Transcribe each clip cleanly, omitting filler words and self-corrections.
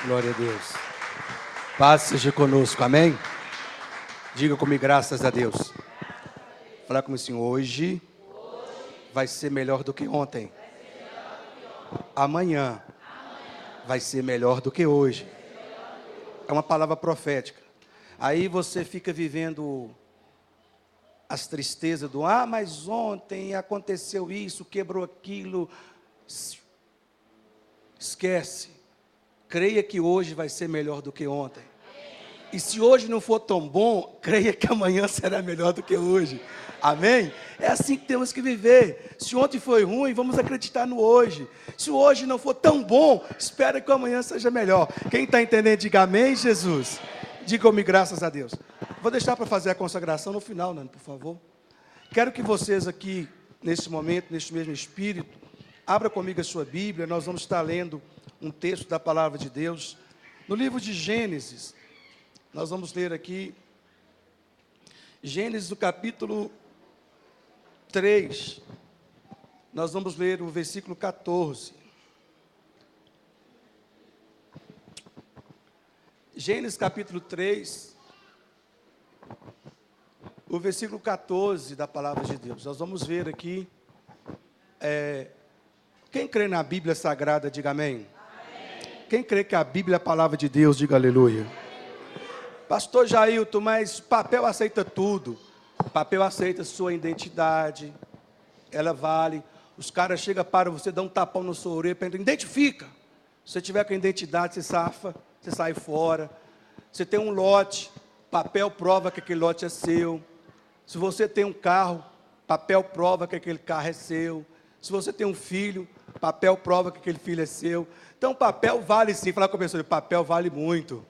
Glória a Deus. Paz seja conosco, amém? Diga comigo, graças a Deus. Falar como assim, hoje vai ser melhor do que ontem. Amanhã vai ser melhor do que hoje. É uma palavra profética. Aí você fica vivendo as tristezas do, mas ontem aconteceu isso, quebrou aquilo. Esquece. Creia que hoje vai ser melhor do que ontem. E se hoje não for tão bom, creia que amanhã será melhor do que hoje. Amém? É assim que temos que viver. Se ontem foi ruim, vamos acreditar no hoje. Se hoje não for tão bom, espera que amanhã seja melhor. Quem está entendendo, diga amém, Jesus. Diga-me graças a Deus. Vou deixar para fazer a consagração no final, Nando, por favor. Quero que vocês aqui, nesse momento, neste mesmo espírito, abra comigo a sua Bíblia. Nós vamos estar lendo um texto da palavra de Deus. No livro de Gênesis, nós vamos ler aqui, Gênesis do capítulo 3, nós vamos ler o versículo 14. Gênesis capítulo 3, o versículo 14 da palavra de Deus. Nós vamos ver aqui, quem crê na Bíblia Sagrada, diga amém. Quem crê que a Bíblia é a palavra de Deus, diga aleluia. Pastor Jailton, mas papel aceita tudo. Papel aceita sua identidade. Ela vale. Os caras chegam para você, dão um tapão na sua orelha, identifica. Se você tiver com a identidade, você safa, você sai fora. Você tem um lote, papel prova que aquele lote é seu. Se você tem um carro, papel prova que aquele carro é seu. Se você tem um filho, papel prova que aquele filho é seu. Então, papel vale sim. Falar com a pessoa, papel vale muito.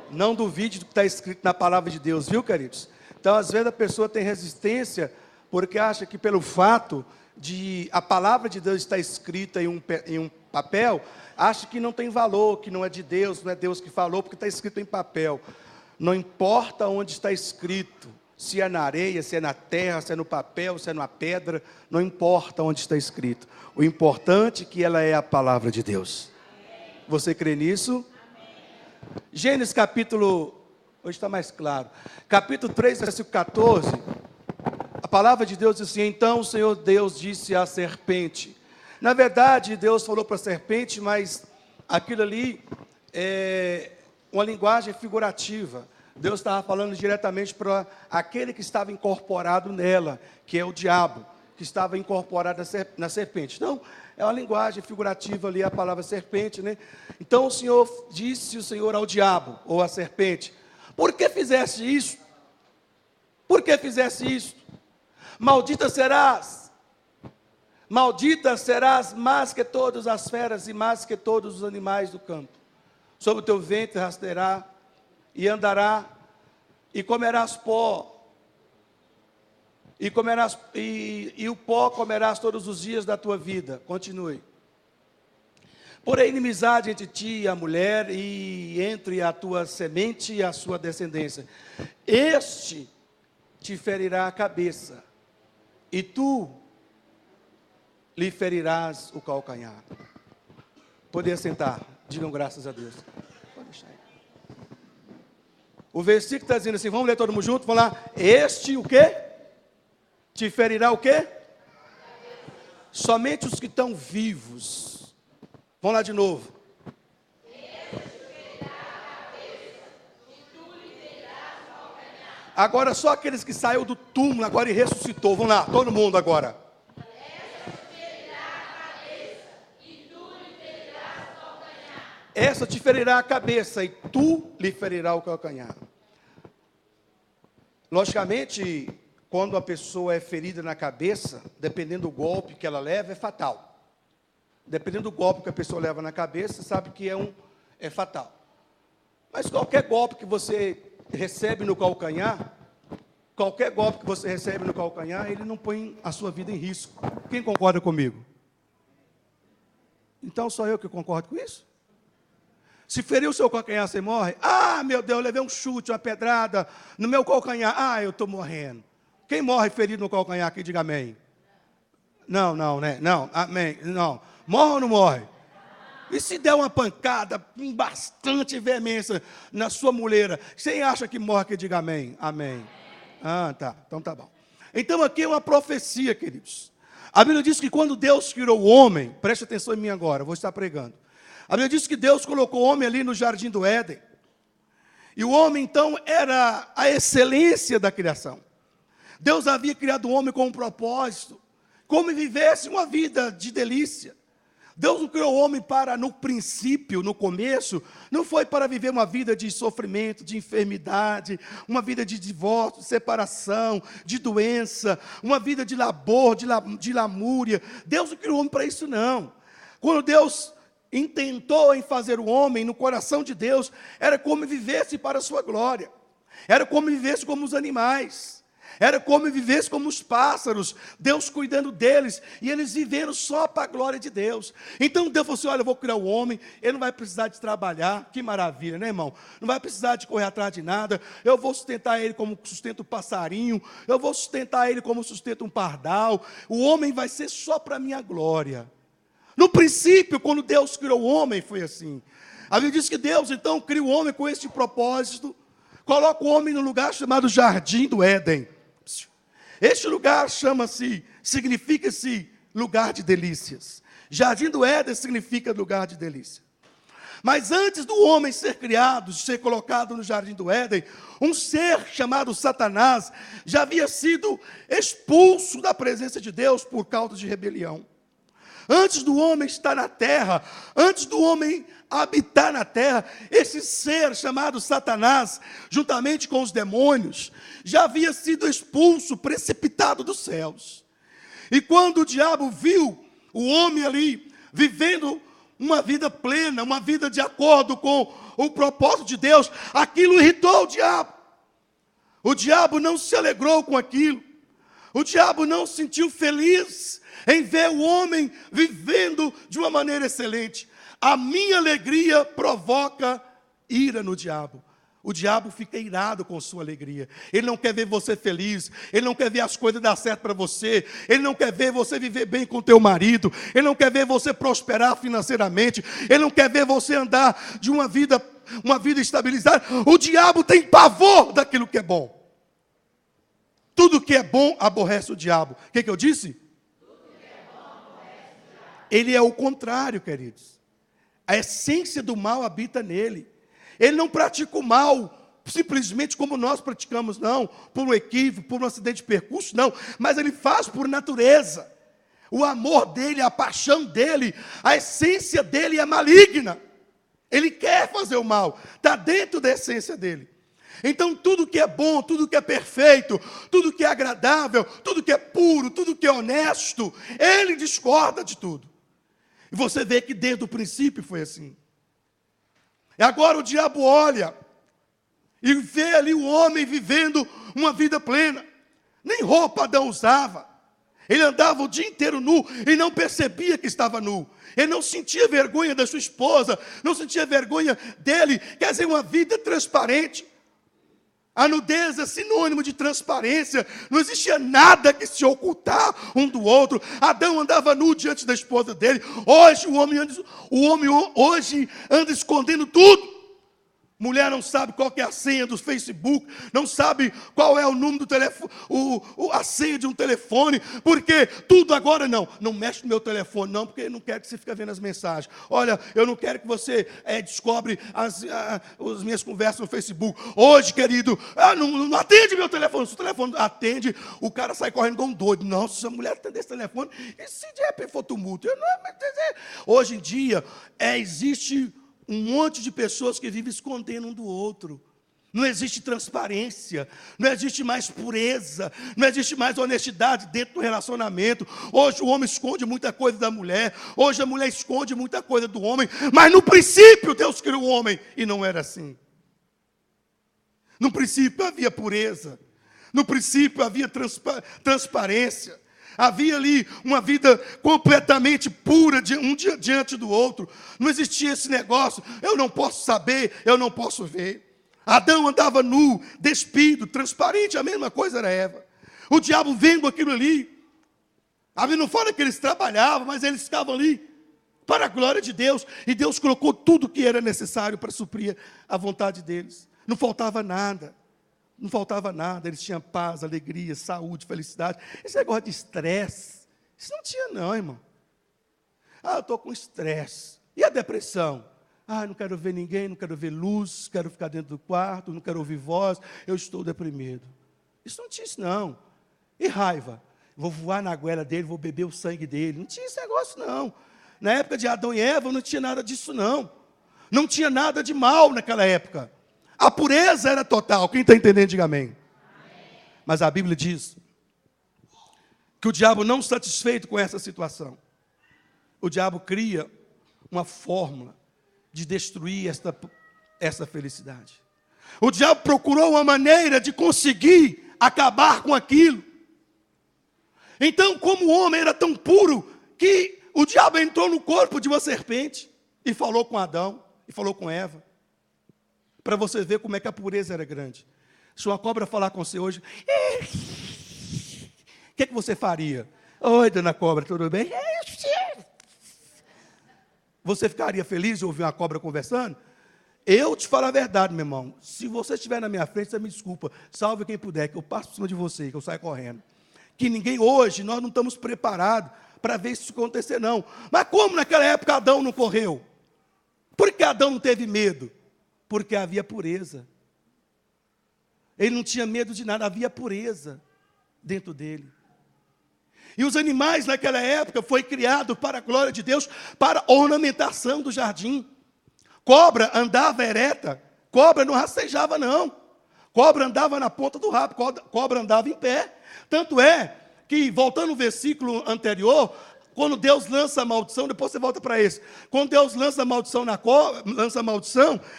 Não duvide do que está escrito na palavra de Deus, viu, queridos? Então, às vezes a pessoa tem resistência, porque acha que pelo fato de a palavra de Deus estar escrita em um papel, acha que não tem valor, que não é de Deus, não é Deus que falou, porque está escrito em papel. Não importa onde está escrito, se é na areia, se é na terra, se é no papel, se é numa pedra, não importa onde está escrito. O importante é que ela é a palavra de Deus. Você crê nisso? Gênesis capítulo, hoje está mais claro, capítulo 3, versículo 14, a palavra de Deus diz assim, então o Senhor Deus disse à serpente, na verdade Deus falou para a serpente, mas aquilo ali é uma linguagem figurativa, Deus estava falando diretamente para aquele que estava incorporado nela, que é o diabo, que estava incorporado na serpente. Então, é uma linguagem figurativa ali, a palavra serpente, né? Então, o Senhor ao diabo, ou à serpente, por que fizeste isso? Por que fizeste isso? Maldita serás mais que todas as feras e mais que todos os animais do campo. Sobre o teu ventre rasteirá e andará, e comerás pó, e o pó comerás todos os dias da tua vida. Continue. Porém, inimizade entre ti e a mulher, e entre a tua semente e a sua descendência. Este te ferirá a cabeça, e tu lhe ferirás o calcanhar. Poder sentar. Digam graças a Deus. Pode deixar aí. O versículo está dizendo assim, vamos ler todo mundo junto? Vamos lá. Este o quê? Te ferirá o quê? Somente os que estão vivos. Vamos lá de novo. Agora só aqueles que saiu do túmulo agora e ressuscitou. Vamos lá, todo mundo agora. Essa te ferirá a cabeça e tu lhe ferirá o calcanhar. Logicamente, quando a pessoa é ferida na cabeça, dependendo do golpe que ela leva, é fatal. Dependendo do golpe que a pessoa leva na cabeça, sabe que é fatal. Mas qualquer golpe que você recebe no calcanhar, ele não põe a sua vida em risco. Quem concorda comigo? Então só eu que concordo com isso? Se ferir o seu calcanhar, você morre? Meu Deus, eu levei um chute, uma pedrada no meu calcanhar. Eu estou morrendo. Quem morre ferido no calcanhar aqui, diga amém. Não, né? Não, amém. Não. Morre ou não morre? E se der uma pancada com bastante veemência na sua muleira, quem acha que morre que diga amém? Amém. Ah, tá. Então tá bom. Então aqui é uma profecia, queridos. A Bíblia diz que quando Deus criou o homem, preste atenção em mim agora, vou estar pregando. A Bíblia diz que Deus colocou o homem ali no jardim do Éden. E o homem então era a excelência da criação. Deus havia criado o homem com um propósito, como vivesse uma vida de delícia. Deus não criou o homem para, no princípio, no começo, não foi para viver uma vida de sofrimento, de enfermidade, uma vida de divórcio, de separação, de doença, uma vida de labor, de lamúria. Deus não criou o homem para isso, não. Quando Deus intentou em fazer o homem, no coração de Deus, era como vivesse para a sua glória. Era como vivesse como os animais. Era como vivesse como os pássaros, Deus cuidando deles, e eles vivendo só para a glória de Deus. Então Deus falou assim, olha, eu vou criar o homem, ele não vai precisar de trabalhar, que maravilha, né, irmão? Não vai precisar de correr atrás de nada, eu vou sustentar ele como sustenta o passarinho, eu vou sustentar ele como sustenta um pardal, o homem vai ser só para a minha glória. No princípio, quando Deus criou o homem, foi assim. A Bíblia diz que Deus, então, cria o homem com este propósito, coloca o homem no lugar chamado Jardim do Éden. Este lugar significa-se lugar de delícias. Jardim do Éden significa lugar de delícia. Mas antes do homem ser criado, de ser colocado no Jardim do Éden, um ser chamado Satanás já havia sido expulso da presença de Deus por causa de rebelião. Antes do homem estar na terra, antes do homem habitar na terra, esse ser chamado Satanás, juntamente com os demônios, já havia sido expulso, precipitado dos céus. E quando o diabo viu o homem ali, vivendo uma vida plena, uma vida de acordo com o propósito de Deus, aquilo irritou o diabo. O diabo não se alegrou com aquilo. O diabo não se sentiu feliz em ver o homem vivendo de uma maneira excelente. A minha alegria provoca ira no diabo. O diabo fica irado com sua alegria. Ele não quer ver você feliz. Ele não quer ver as coisas dar certo para você. Ele não quer ver você viver bem com teu marido. Ele não quer ver você prosperar financeiramente. Ele não quer ver você andar de uma vida estabilizada. O diabo tem pavor daquilo que é bom. Tudo que é bom aborrece o diabo. O que eu disse? Ele é o contrário, queridos. A essência do mal habita nele. Ele não pratica o mal simplesmente como nós praticamos, não. Por um equívoco, por um acidente de percurso, não. Mas ele faz por natureza. O amor dele, a paixão dele, a essência dele é maligna. Ele quer fazer o mal. Está dentro da essência dele. Então tudo que é bom, tudo que é perfeito, tudo que é agradável, tudo que é puro, tudo que é honesto, ele discorda de tudo. E você vê que desde o princípio foi assim. E agora o diabo olha e vê ali o homem vivendo uma vida plena. Nem roupa Adão usava. Ele andava o dia inteiro nu e não percebia que estava nu. Ele não sentia vergonha da sua esposa, não sentia vergonha dele. Quer dizer, uma vida transparente. A nudez é sinônimo de transparência. Não existia nada que se ocultar um do outro. Adão andava nu diante da esposa dele. Hoje o homem hoje anda escondendo tudo. Mulher não sabe qual que é a senha do Facebook, não sabe qual é o número do telefone, a senha de um telefone, porque tudo agora não mexe no meu telefone não, porque eu não quero que você fique vendo as mensagens. Olha, eu não quero que você descobre as minhas conversas no Facebook. Hoje, querido, não atende meu telefone, se o telefone atende, o cara sai correndo como um doido. Não, se a mulher atender esse telefone, e se de repente for tumulto? Hoje em dia, existe um monte de pessoas que vivem escondendo um do outro. Não existe transparência, não existe mais pureza, não existe mais honestidade dentro do relacionamento. Hoje o homem esconde muita coisa da mulher, hoje a mulher esconde muita coisa do homem, mas no princípio Deus criou o homem e não era assim. No princípio havia pureza, no princípio havia transparência. Havia ali uma vida completamente pura um diante do outro. Não existia esse negócio, eu não posso saber, eu não posso ver. Adão andava nu, despido, transparente, a mesma coisa era Eva. O diabo vendo aquilo ali. A Bíblia não fala que eles trabalhavam, mas eles estavam ali para a glória de Deus. E Deus colocou tudo o que era necessário para suprir a vontade deles. Não faltava nada. Não faltava nada. Eles tinham paz, alegria, saúde, felicidade. Esse negócio de estresse, isso não tinha não, irmão. Eu estou com estresse. E a depressão? Não quero ver ninguém, não quero ver luz, quero ficar dentro do quarto, não quero ouvir voz, eu estou deprimido. Isso não tinha isso não. E raiva? Vou voar na goela dele, vou beber o sangue dele. Não tinha esse negócio não. Na época de Adão e Eva não tinha nada disso não. Não tinha nada de mal naquela época. A pureza era total. Quem está entendendo, diga amém. Mas a Bíblia diz que o diabo, não satisfeito com essa situação, o diabo cria uma fórmula de destruir essa felicidade. O diabo procurou uma maneira de conseguir acabar com aquilo. Então, como o homem era tão puro, que o diabo entrou no corpo de uma serpente e falou com Adão, e falou com Eva, para você ver como é que a pureza era grande. Se uma cobra falar com você hoje, o que você faria? Oi, dona cobra, tudo bem? Você ficaria feliz de ouvir uma cobra conversando? Eu te falo a verdade, meu irmão. Se você estiver na minha frente, você me desculpa. Salve quem puder, que eu passo por cima de você, que eu saio correndo. Que ninguém hoje, nós não estamos preparados para ver isso acontecer, não. Mas como naquela época Adão não correu? Por que Adão não teve medo? Porque havia pureza. Ele não tinha medo de nada, havia pureza dentro dele. E os animais naquela época foi criado para a glória de Deus, para a ornamentação do jardim. Cobra andava ereta, cobra não rastejava não. Cobra andava na ponta do rabo, cobra andava em pé. Tanto é que, voltando no versículo anterior, quando Deus lança a maldição, depois você volta para esse. Quando Deus lança a maldição na cobra,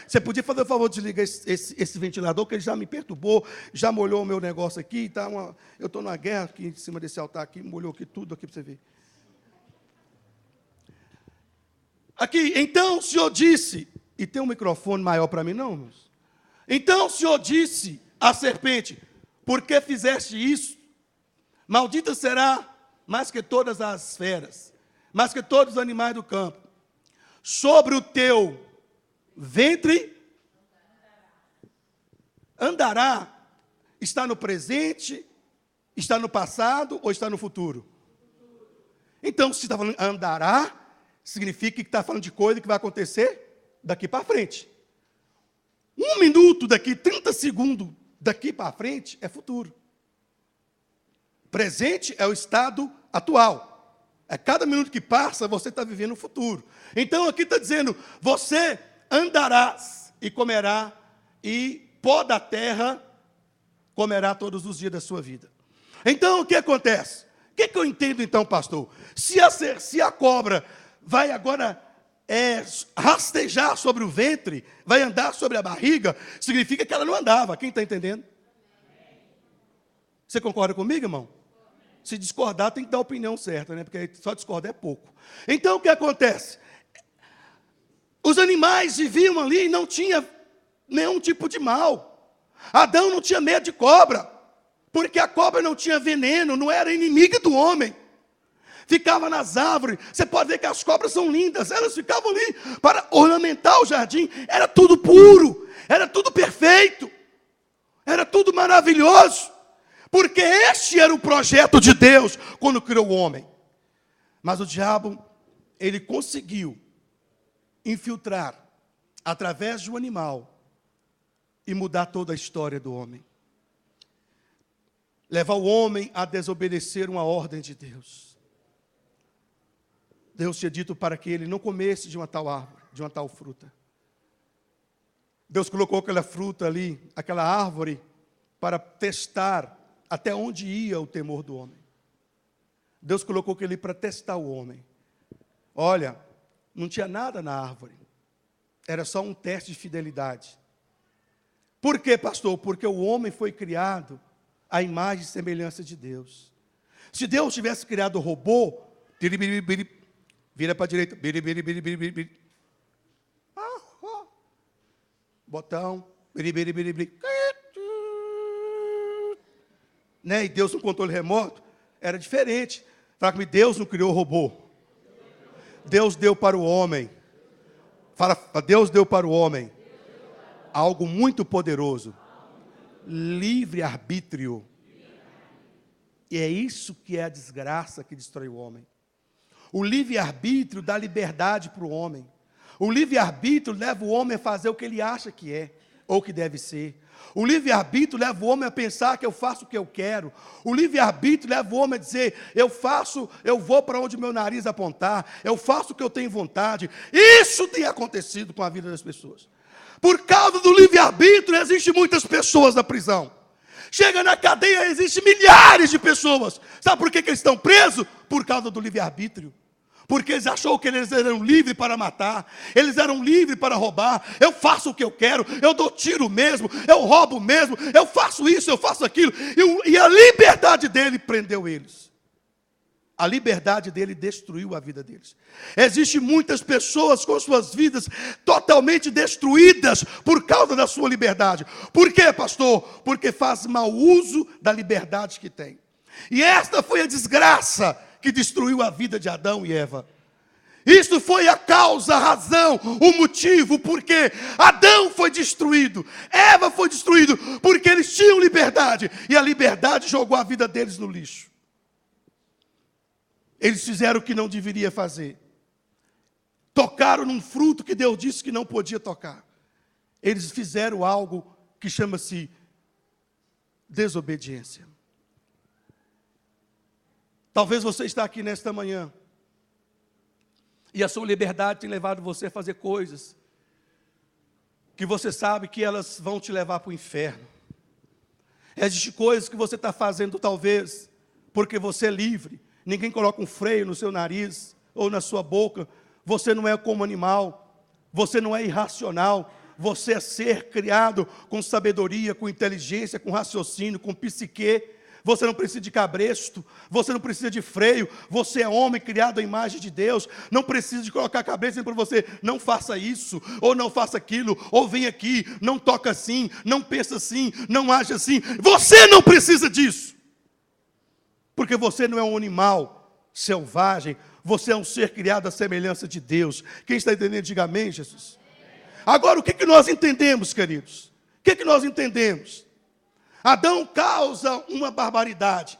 você podia fazer o favor de desligar esse ventilador, que ele já me perturbou, já molhou o meu negócio aqui. Eu estou numa guerra aqui em cima desse altar aqui, molhou aqui tudo aqui para você ver. Aqui, então o Senhor disse, e tem um microfone maior para mim não, meus? Então o Senhor disse à serpente, por que fizeste isso? Maldita será mais que todas as feras, mais que todos os animais do campo. Sobre o teu ventre andará. Está no presente, está no passado ou está no futuro? Então, se está falando andará, significa que está falando de coisa que vai acontecer daqui para frente. 1 minuto daqui, 30 segundos daqui para frente é futuro. Presente é o estado atual. A cada minuto que passa, você está vivendo o futuro. Então, aqui está dizendo, você andarás e comerá, e pó da terra comerá todos os dias da sua vida. Então, o que acontece? O que eu entendo, então, pastor? Se a cobra vai agora rastejar sobre o ventre, vai andar sobre a barriga, significa que ela não andava. Quem está entendendo? Você concorda comigo, irmão? Se discordar, tem que dar a opinião certa, né? Porque só discordar é pouco. Então, o que acontece? Os animais viviam ali e não tinha nenhum tipo de mal. Adão não tinha medo de cobra, porque a cobra não tinha veneno, não era inimiga do homem. Ficava nas árvores. Você pode ver que as cobras são lindas. Elas ficavam ali para ornamentar o jardim. Era tudo puro, era tudo perfeito, era tudo maravilhoso. Porque este era o projeto de Deus quando criou o homem. Mas o diabo, ele conseguiu infiltrar através de um animal e mudar toda a história do homem. Levar o homem a desobedecer uma ordem de Deus. Deus tinha dito para que ele não comesse de uma tal árvore, de uma tal fruta. Deus colocou aquela fruta ali, aquela árvore, para testar até onde ia o temor do homem. Deus colocou aquele para testar o homem. Olha, não tinha nada na árvore. Era só um teste de fidelidade. Por quê, pastor? Porque o homem foi criado à imagem e semelhança de Deus. Se Deus tivesse criado o robô, vira para a direita, botão, né? E Deus no controle remoto, era diferente. Fala comigo, Deus não criou robô. Deus deu para o homem. Fala, Deus deu para o homem algo muito poderoso. Livre-arbítrio. E é isso que é a desgraça que destrói o homem. O livre-arbítrio dá liberdade para o homem. O livre-arbítrio leva o homem a fazer o que ele acha que é, ou que deve ser. O livre-arbítrio leva o homem a pensar que eu faço o que eu quero. O livre-arbítrio leva o homem a dizer, eu vou para onde meu nariz apontar, eu faço o que eu tenho vontade. Isso tem acontecido com a vida das pessoas. Por causa do livre-arbítrio, existem muitas pessoas na prisão. Chega na cadeia, existem milhares de pessoas. Sabe por que eles estão presos? Por causa do livre-arbítrio. Porque eles acharam que eles eram livres para matar, eles eram livres para roubar. Eu faço o que eu quero, eu dou tiro mesmo, eu roubo mesmo, eu faço isso, eu faço aquilo. E a liberdade dele prendeu eles. A liberdade dele destruiu a vida deles. Existem muitas pessoas com suas vidas totalmente destruídas por causa da sua liberdade. Por quê, pastor? Porque faz mau uso da liberdade que tem. E esta foi a desgraça que destruiu a vida de Adão e Eva. Isso foi a causa, a razão, o motivo, porque Adão foi destruído, Eva foi destruído, porque eles tinham liberdade, e a liberdade jogou a vida deles no lixo. Eles fizeram o que não deveria fazer. Tocaram num fruto que Deus disse que não podia tocar. Eles fizeram algo que chama-se desobediência. Talvez você está aqui nesta manhã e a sua liberdade tem levado você a fazer coisas que você sabe que elas vão te levar para o inferno. Existem coisas que você está fazendo talvez porque você é livre. Ninguém coloca um freio no seu nariz ou na sua boca. Você não é como animal, você não é irracional. Você é ser criado com sabedoria, com inteligência, com raciocínio, com psique. Você não precisa de cabresto, você não precisa de freio, você é homem criado à imagem de Deus, não precisa de colocar a cabeça dizendo para você, não faça isso, ou não faça aquilo, ou vem aqui, não toca assim, não pensa assim, não age assim. Você não precisa disso, porque você não é um animal selvagem, você é um ser criado à semelhança de Deus. Quem está entendendo, diga amém, Jesus. Agora, o que nós entendemos, queridos? O que nós entendemos? Adão causa uma barbaridade.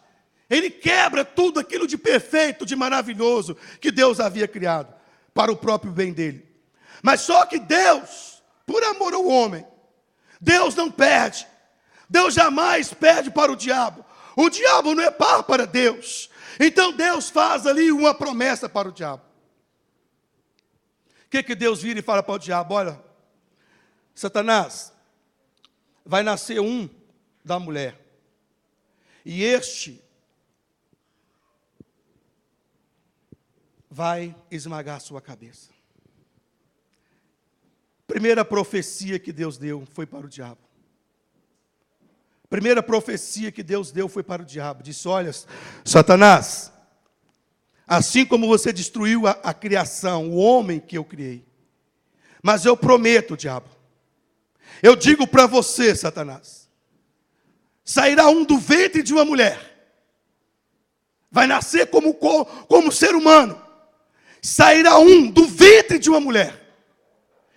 Ele quebra tudo aquilo de perfeito, de maravilhoso que Deus havia criado para o próprio bem dele. Mas só que Deus, por amor ao homem, Deus não perde. Deus jamais perde para o diabo. O diabo não é par para Deus. Então Deus faz ali uma promessa para o diabo. O que Deus vira e fala para o diabo? Olha, Satanás, vai nascer um da mulher, e este vai esmagar a sua cabeça. Primeira profecia que Deus deu foi para o diabo. Primeira profecia que Deus deu foi para o diabo. Disse, olha, Satanás, assim como você destruiu a criação, o homem que eu criei, mas eu prometo, diabo, eu digo para você, Satanás, sairá um do ventre de uma mulher, vai nascer como ser humano, sairá um do ventre de uma mulher,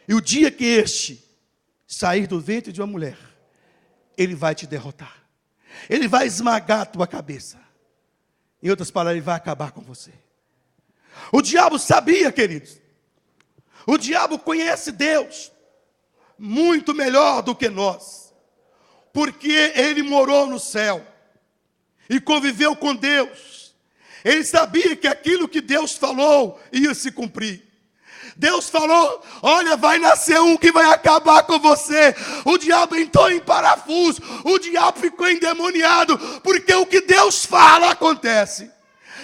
e o dia que este sair do ventre de uma mulher, ele vai te derrotar, ele vai esmagar a tua cabeça, em outras palavras, ele vai acabar com você. O diabo sabia, queridos, o diabo conhece Deus muito melhor do que nós, porque ele morou no céu e conviveu com Deus. Ele sabia que aquilo que Deus falou ia se cumprir. Deus falou, olha, vai nascer um que vai acabar com você. O diabo entrou em parafuso, o diabo ficou endemoniado, porque o que Deus fala acontece.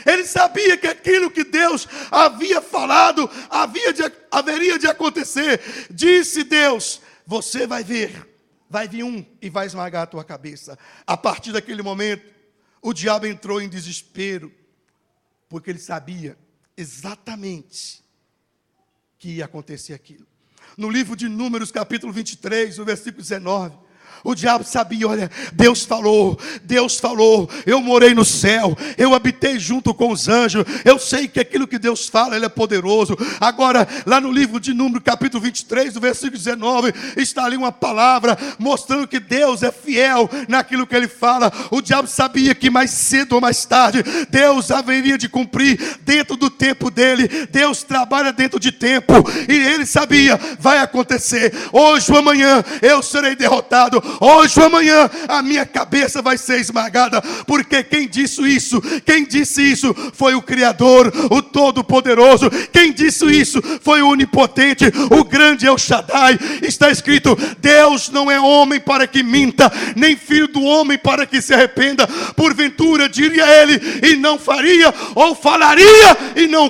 Ele sabia que aquilo que Deus havia falado haveria de acontecer. Disse Deus, você vai ver. Vai vir um e vai esmagar a tua cabeça. A partir daquele momento, o diabo entrou em desespero, porque ele sabia exatamente que ia acontecer aquilo. No livro de Números, capítulo 23, no versículo 19, O diabo sabia, olha, Deus falou, eu morei no céu, eu habitei junto com os anjos, eu sei que aquilo que Deus fala, Ele é poderoso. Agora, lá no livro de Números, capítulo 23, do versículo 19, está ali uma palavra mostrando que Deus é fiel naquilo que Ele fala. O diabo sabia que mais cedo ou mais tarde, Deus haveria de cumprir dentro do tempo dEle. Deus trabalha dentro de tempo, e ele sabia, vai acontecer, hoje ou amanhã eu serei derrotado, hoje ou amanhã a minha cabeça vai ser esmagada, porque quem disse isso foi o Criador, o Todo-Poderoso. Quem disse isso foi o Onipotente, o grande El Shaddai. Está escrito: Deus não é homem para que minta, nem filho do homem para que se arrependa. Porventura diria ele e não faria, ou falaria e não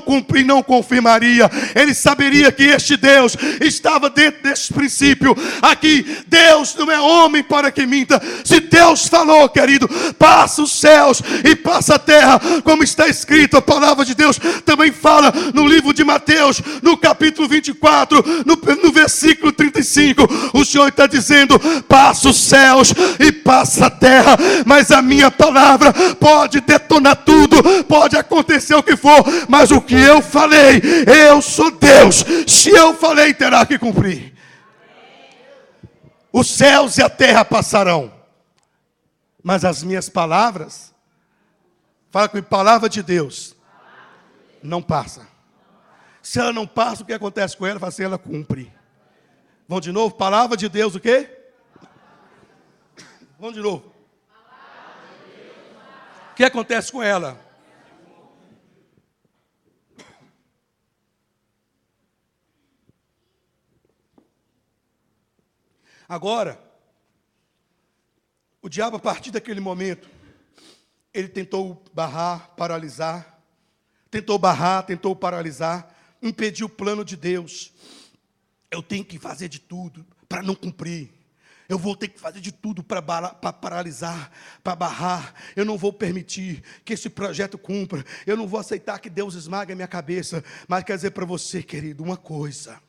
confirmaria. Ele saberia que este Deus estava dentro desse princípio aqui. Deus não é homem para que minta. Se Deus falou, querido, passa os céus e passa a terra, como está escrito. A palavra de Deus também fala no livro de Mateus, no capítulo 24, no versículo 35. O Senhor está dizendo: passa os céus e passa a terra, mas a minha palavra pode detonar tudo, pode acontecer o que for, mas o que eu falei, eu sou Deus. Se eu falei, terá que cumprir. Os céus e a terra passarão, mas as minhas palavras, fala comigo, palavra de Deus, não passa. Se ela não passa, o que acontece com ela? Fala assim, ela cumpre. Vamos de novo? Palavra de Deus, o quê? Vamos de novo. O que acontece com ela? Agora, o diabo, a partir daquele momento, ele tentou paralisar, impedir o plano de Deus. Eu tenho que fazer de tudo para não cumprir. Eu vou ter que fazer de tudo para paralisar, para barrar. Eu não vou permitir que esse projeto cumpra. Eu não vou aceitar que Deus esmague a minha cabeça. Mas quero dizer para você, querido, uma coisa.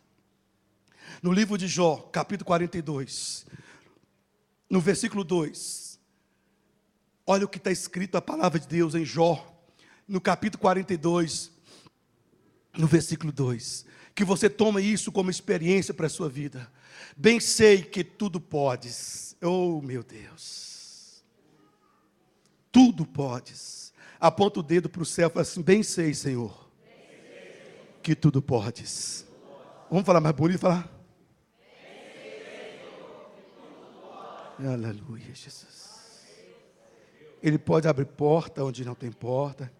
No livro de Jó, capítulo 42, no versículo 2, olha o que está escrito a palavra de Deus em Jó, no capítulo 42, no versículo 2, que você toma isso como experiência para a sua vida. Bem sei que tudo podes, oh meu Deus, tudo podes. Aponta o dedo para o céu e fala assim: bem sei, Senhor, que tudo podes. Vamos falar mais bonito, falar? Aleluia, Jesus. Ele pode abrir porta onde não tem porta.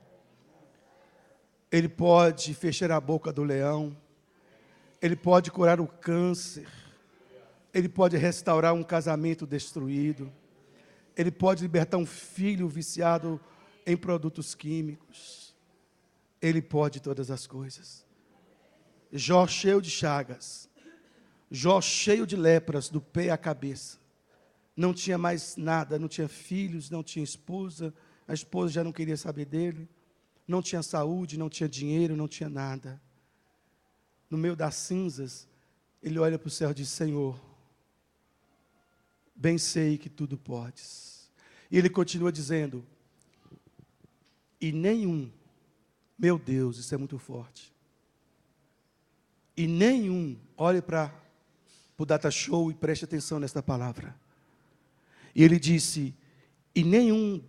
Ele pode fechar a boca do leão. Ele pode curar o câncer. Ele pode restaurar um casamento destruído. Ele pode libertar um filho viciado em produtos químicos. Ele pode todas as coisas. Jó cheio de chagas. Jó cheio de lepras do pé à cabeça. Não tinha mais nada, não tinha filhos, não tinha esposa, a esposa já não queria saber dele, não tinha saúde, não tinha dinheiro, não tinha nada. No meio das cinzas, ele olha para o céu e diz: Senhor, bem sei que tudo podes. E ele continua dizendo: e nenhum, meu Deus, isso é muito forte, e nenhum, olhe para o data show e preste atenção nesta palavra. E ele disse: e nenhum,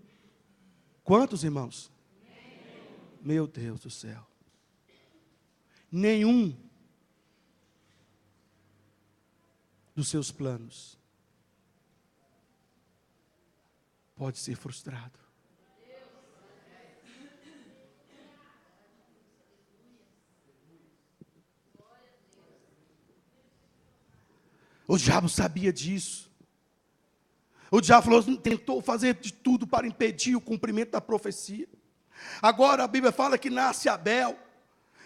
quantos irmãos? Nenhum. Meu Deus do céu. Nenhum dos seus planos pode ser frustrado. O diabo sabia disso. O diabo falou, tentou fazer de tudo para impedir o cumprimento da profecia. Agora a Bíblia fala que nasce Abel.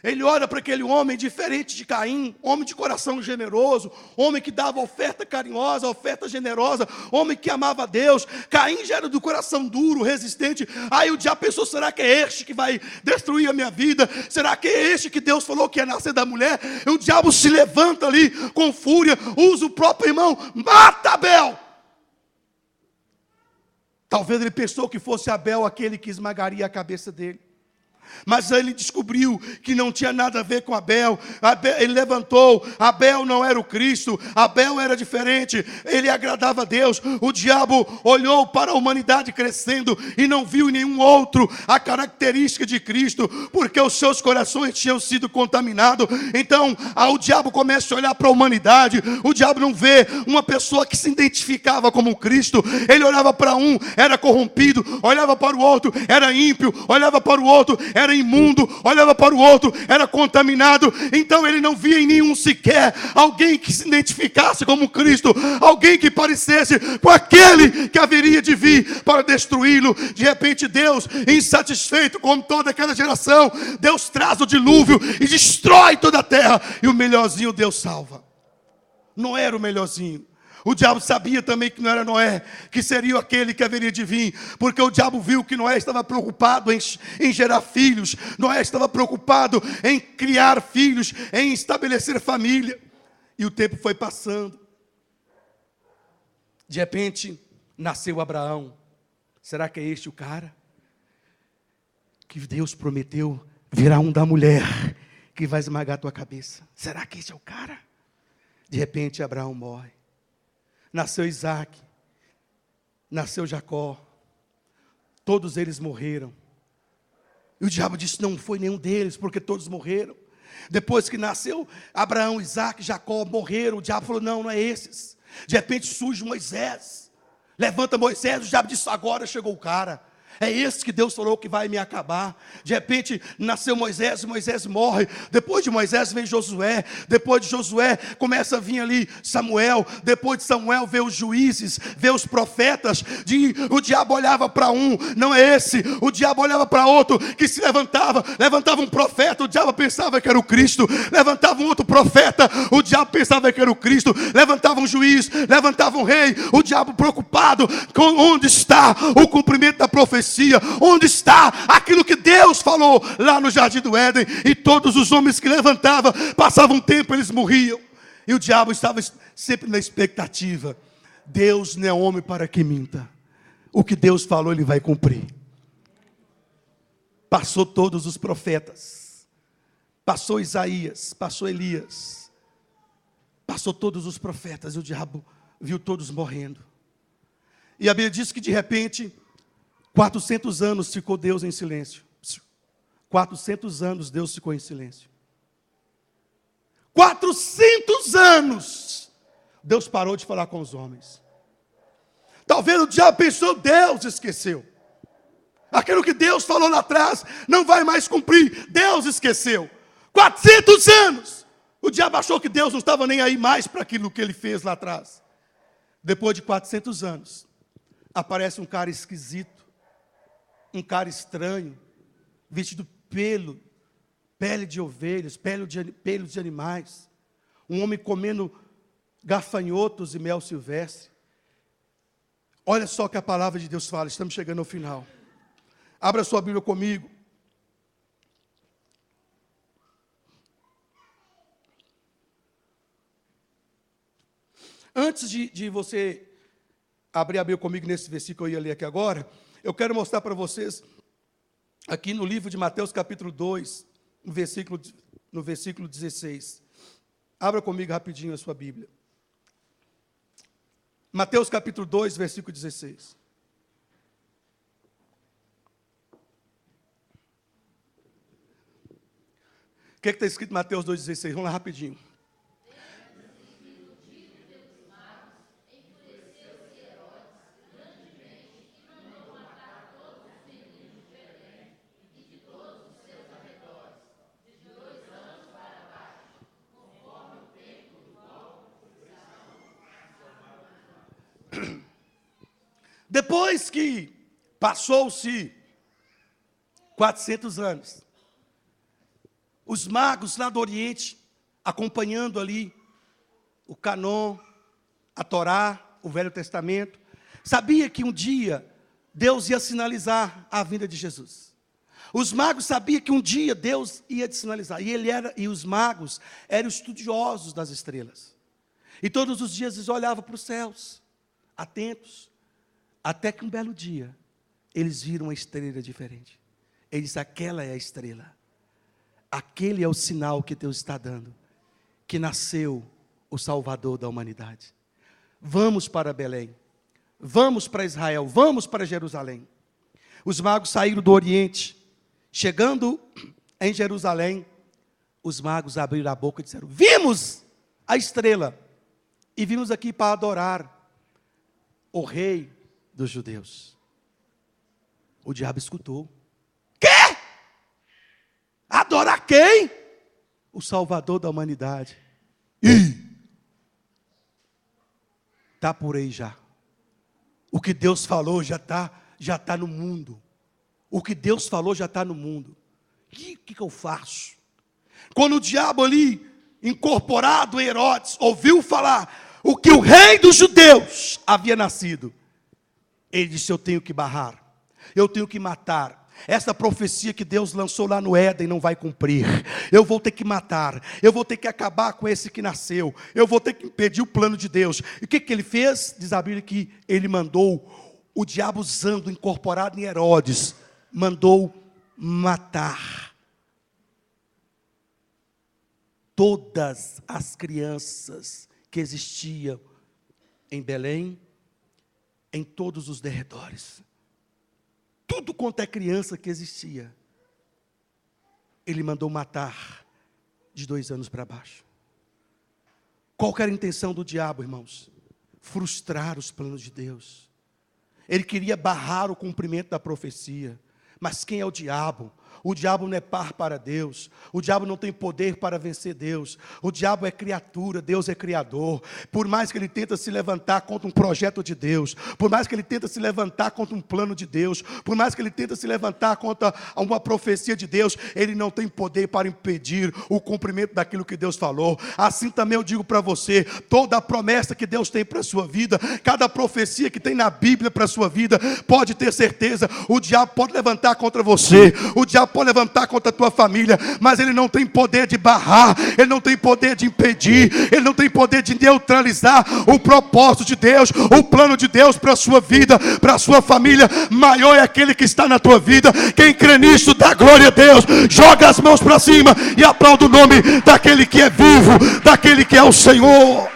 Ele olha para aquele homem diferente de Caim, homem de coração generoso, homem que dava oferta carinhosa, oferta generosa, homem que amava a Deus. Caim já era do coração duro, resistente. Aí o diabo pensou: será que é este que vai destruir a minha vida? Será que é este que Deus falou que ia nascer da mulher? E o diabo se levanta ali com fúria, usa o próprio irmão, mata Abel. Talvez ele pensou que fosse Abel aquele que esmagaria a cabeça dele. Mas ele descobriu que não tinha nada a ver com Abel. Ele levantou, Abel não era o Cristo, Abel era diferente, ele agradava a Deus. O diabo olhou para a humanidade crescendo e não viu em nenhum outro a característica de Cristo, porque os seus corações tinham sido contaminados. Então o diabo começa a olhar para a humanidade, o diabo não vê uma pessoa que se identificava como Cristo. Ele olhava para um, era corrompido, olhava para o outro, era ímpio, olhava para o outro, era imundo, olhava para o outro, era contaminado. Então ele não via em nenhum sequer alguém que se identificasse como Cristo, alguém que parecesse com aquele que haveria de vir para destruí-lo. De repente Deus, insatisfeito com toda aquela geração, Deus traz o dilúvio e destrói toda a terra, e o melhorzinho Deus salva. Não era o melhorzinho. O diabo sabia também que não era Noé, que seria aquele que haveria de vir, porque o diabo viu que Noé estava preocupado em gerar filhos, Noé estava preocupado em criar filhos, em estabelecer família, e o tempo foi passando. De repente, nasceu Abraão. Será que é este o cara que Deus prometeu virá um da mulher que vai esmagar a tua cabeça? Será que este é o cara? De repente, Abraão morre. Nasceu Isaac, nasceu Jacó, todos eles morreram. E o diabo disse, não foi nenhum deles, porque todos morreram. Depois que nasceu Abraão, Isaac, Jacó, morreram. O diabo falou, não é esses. De repente surge Moisés, levanta Moisés, o diabo disse, agora chegou o cara. É esse que Deus falou que vai me acabar. De repente nasceu Moisés, e Moisés morre. Depois de Moisés vem Josué. Depois de Josué começa a vir ali Samuel. Depois de Samuel vê os juízes, vê os profetas. O diabo olhava para um, não é esse. O diabo olhava para outro que se levantava um profeta, o diabo pensava que era o Cristo. Levantava um outro profeta, o diabo pensava que era o Cristo. Levantava um juiz, levantava um rei, o diabo preocupado com onde está o cumprimento da profecia. Onde está aquilo que Deus falou lá no Jardim do Éden? E todos os homens que levantavam, passavam um tempo, eles morriam. E o diabo estava sempre na expectativa. Deus não é homem para que minta. O que Deus falou, Ele vai cumprir. Passou todos os profetas. Passou Isaías, passou Elias. Passou todos os profetas. E o diabo viu todos morrendo. E a Bíblia diz que de repente 400 anos ficou Deus em silêncio. 400 anos Deus ficou em silêncio. 400 anos Deus parou de falar com os homens. Talvez o diabo pensou, Deus esqueceu. Aquilo que Deus falou lá atrás não vai mais cumprir. Deus esqueceu. 400 anos. O diabo achou que Deus não estava nem aí mais para aquilo que ele fez lá atrás. Depois de 400 anos, aparece um cara esquisito. Um cara estranho, vestido pele de ovelhas, pelos de animais. Um homem comendo gafanhotos e mel silvestre. Olha só o que a palavra de Deus fala, estamos chegando ao final. Abra sua Bíblia comigo. Antes de você abrir a Bíblia comigo nesse versículo que eu ia ler aqui agora, eu quero mostrar para vocês, aqui no livro de Mateus capítulo 2, no versículo 16. Abra comigo rapidinho a sua Bíblia. Mateus capítulo 2, versículo 16. O que está escrito em Mateus 2,16? Vamos lá rapidinho. Depois que passou-se 400 anos, os magos lá do Oriente, acompanhando ali o Cânon, a Torá, o Velho Testamento, sabia que um dia Deus ia sinalizar a vinda de Jesus. Os magos sabiam que um dia Deus ia sinalizar. E os magos eram estudiosos das estrelas. E todos os dias eles olhavam para os céus, atentos Até que um belo dia, eles viram uma estrela diferente. Ele disse, aquela é a estrela. Aquele é o sinal que Deus está dando, que nasceu o Salvador da humanidade. Vamos para Belém, vamos para Israel, vamos para Jerusalém. Os magos saíram do Oriente, chegando em Jerusalém, os magos abriram a boca e disseram, vimos a estrela, e vimos aqui para adorar o rei dos judeus. O diabo escutou. Quê? Adorar quem? O Salvador da humanidade. Está por aí já. O que Deus falou já tá no mundo. O que Deus falou já está no mundo. O que eu faço? Quando o diabo ali, incorporado em Herodes, ouviu falar o que o rei dos judeus havia nascido, ele disse, eu tenho que barrar, eu tenho que matar. Essa profecia que Deus lançou lá no Éden não vai cumprir. Eu vou ter que matar, eu vou ter que acabar com esse que nasceu, eu vou ter que impedir o plano de Deus. E o que ele fez? Diz a Bíblia que ele mandou, o diabo usando, incorporado em Herodes, mandou matar todas as crianças que existiam em Belém, em todos os derredores. Tudo quanto é criança que existia, ele mandou matar de 2 anos para baixo. Qual que era a intenção do diabo, irmãos? Frustrar os planos de Deus. Ele queria barrar o cumprimento da profecia. Mas quem é o diabo? O diabo não é par para Deus. O diabo não tem poder para vencer Deus. O diabo é criatura, Deus é criador. Por mais que ele tenta se levantar contra um projeto de Deus, por mais que ele tenta se levantar contra um plano de Deus, por mais que ele tenta se levantar contra uma profecia de Deus, ele não tem poder para impedir o cumprimento daquilo que Deus falou. Assim também eu digo para você, toda a promessa que Deus tem para a sua vida, cada profecia que tem na Bíblia para a sua vida, pode ter certeza, o diabo pode levantar contra você, o diabo pode levantar contra a tua família, mas ele não tem poder de barrar, ele não tem poder de impedir, ele não tem poder de neutralizar o propósito de Deus, o plano de Deus para a sua vida, para a sua família. Maior é aquele que está na tua vida. Quem crê nisso, dá glória a Deus, joga as mãos para cima e aplauda o nome daquele que é vivo, daquele que é o Senhor.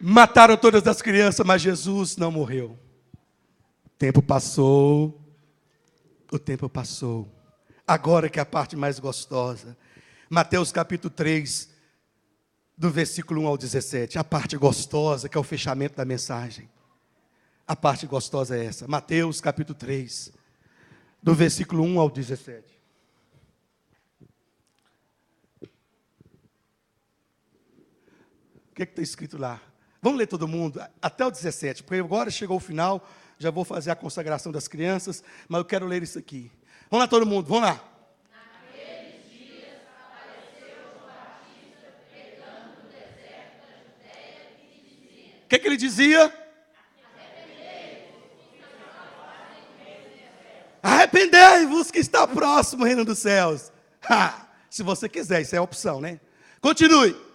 Mataram todas as crianças, mas Jesus não morreu. O tempo passou. Agora que é a parte mais gostosa. Mateus capítulo 3, do versículo 1 ao 17. A parte gostosa, que é o fechamento da mensagem. A parte gostosa é essa. Mateus capítulo 3, do versículo 1 ao 17. O que está escrito lá? Vamos ler todo mundo, até o 17, porque agora chegou o final, já vou fazer a consagração das crianças, mas eu quero ler isso aqui. Vamos lá todo mundo, vamos lá. Naqueles dias apareceu João Batista pregando no deserto da Judéia e dizia... O que ele dizia? Arrependei-vos que está próximo o reino dos céus. Se você quiser, isso é opção, né? Continue.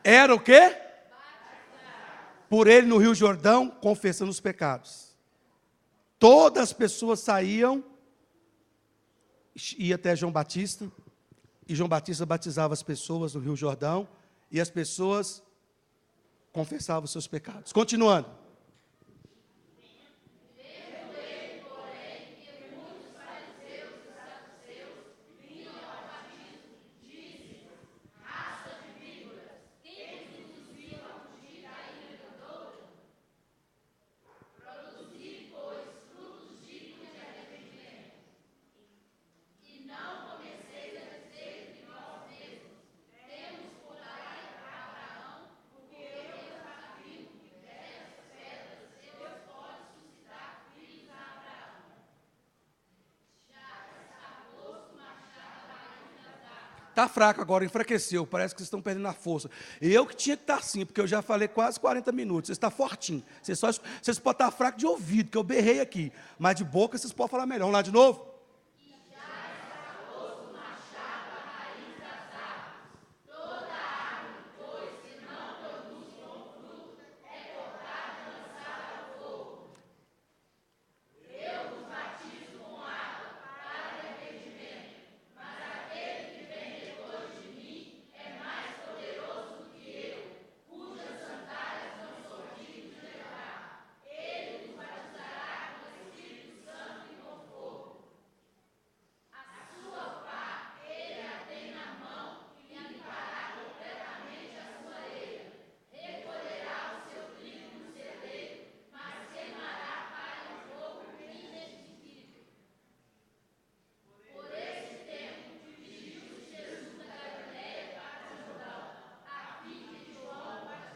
Era o quê? Por ele no Rio Jordão, confessando os pecados. Todas as pessoas saíam, ia até João Batista, e João Batista batizava as pessoas no Rio Jordão, e as pessoas confessavam os seus pecados. Continuando. Está fraco agora, enfraqueceu. Parece que vocês estão perdendo a força. Eu que tinha que estar assim, porque eu já falei quase 40 minutos. Vocês estão fortinho. Vocês podem estar fracos de ouvido, que eu berrei aqui. Mas de boca vocês podem falar melhor. Vamos lá de novo?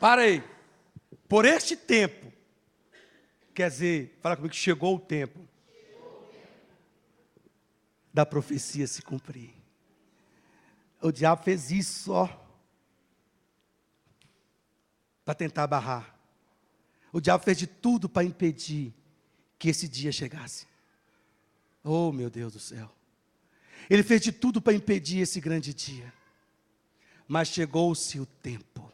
Para aí. Por este tempo, quer dizer, fala comigo, que chegou o tempo da profecia se cumprir. O diabo fez isso, ó, para tentar barrar. O diabo fez de tudo para impedir que esse dia chegasse. Oh, meu Deus do céu. Ele fez de tudo para impedir esse grande dia. Mas chegou-se o tempo.